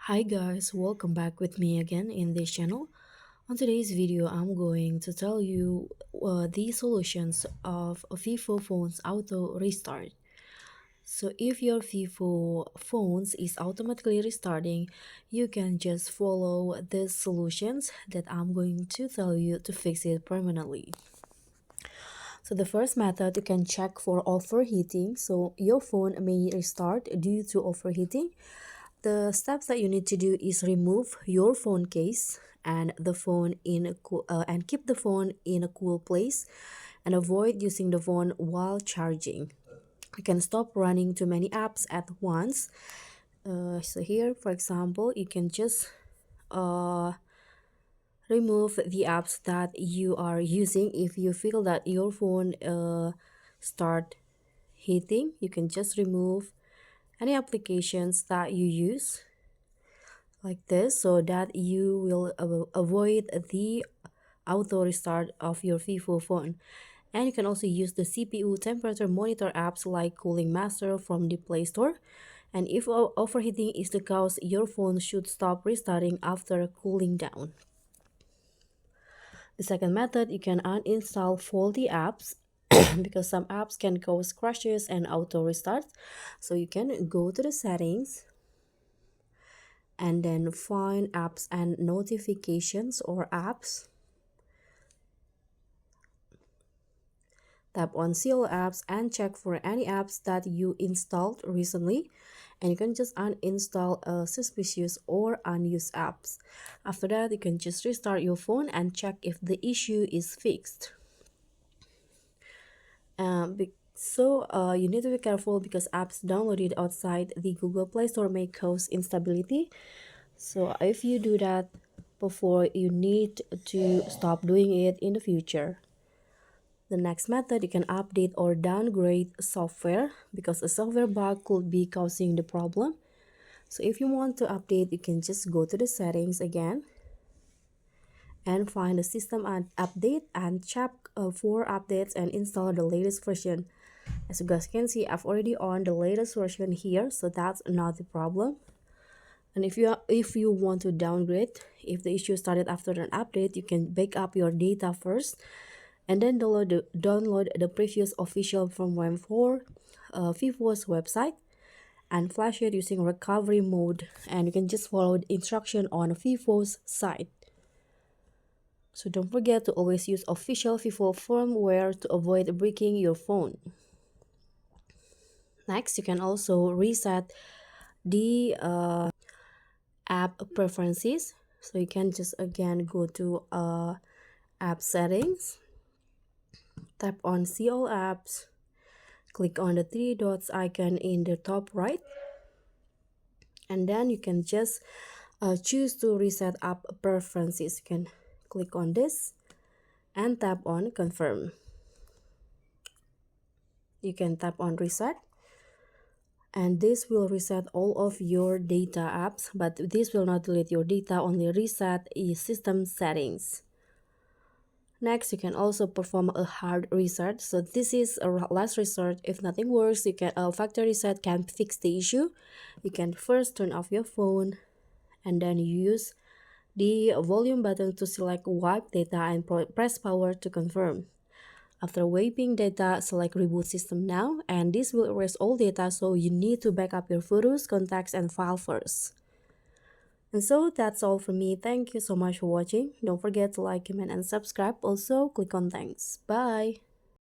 Hi guys, welcome back with me again in this channel. On today's video, I'm going to tell you the solutions of Vivo phone's auto restart. So if your Vivo phones is automatically restarting, you can just follow the solutions that I'm going to tell you to fix it permanently. So the first method, you can check for overheating. So your phone may restart due to overheating. The steps that you need to do is remove your phone case and the phone in a and keep the phone in a cool place and avoid using the phone while charging. You can stop running too many apps at once. So here, for example, you can just uh, remove the apps that you are using. If you feel that your phone start heating, you can just remove any applications that you use like this so that you will avoid the auto restart of your Vivo phone. And you can also use the CPU temperature monitor apps like Cooling Master from the Play Store. And if overheating is the cause, your phone should stop restarting after cooling down. The second method, you can uninstall faulty apps because some apps can cause crashes and auto restarts. So you can go to the settings and then find apps and notifications or apps. Tap on see all apps and check for any apps that you installed recently, and you can just uninstall suspicious or unused apps. After that, you can just restart your phone and check if the issue is fixed. You need to be careful because apps downloaded outside the Google Play Store may cause instability. So if you do that before, you need to stop doing it in the future. The next method, you can update or downgrade software because a software bug could be causing the problem. So if you want to update, you can just go to the settings again and find the system and update and check for updates and install the latest version. As you guys can see, I've already on the latest version here, so that's not the problem. And if you want to downgrade, if the issue started after an update, you can back up your data first and then download the previous official firmware for Vivo's website and flash it using recovery mode, and you can just follow the instruction on Vivo's site. So don't forget to always use official Vivo firmware to avoid breaking your phone. Next, you can also reset the app preferences. So you can just again go to app settings, tap on see all apps, click on the three dots icon in the top right, and then you can just choose to reset app preferences. You can click on this and tap on confirm. You can tap on reset, and this will reset all of your data apps, but this will not delete your data, only reset system settings. Next, you can also perform a hard reset. So this is a last resort. If nothing works, you can factory reset can fix the issue. You can first turn off your phone and then use the volume button to select wipe data and press power to confirm. After wiping data, select reboot system now, and this will erase all data, so you need to back up your photos, contacts, and file first. And so that's all from me. Thank you so much for watching. Don't forget to like, comment, and subscribe. Also, click on thanks. Bye.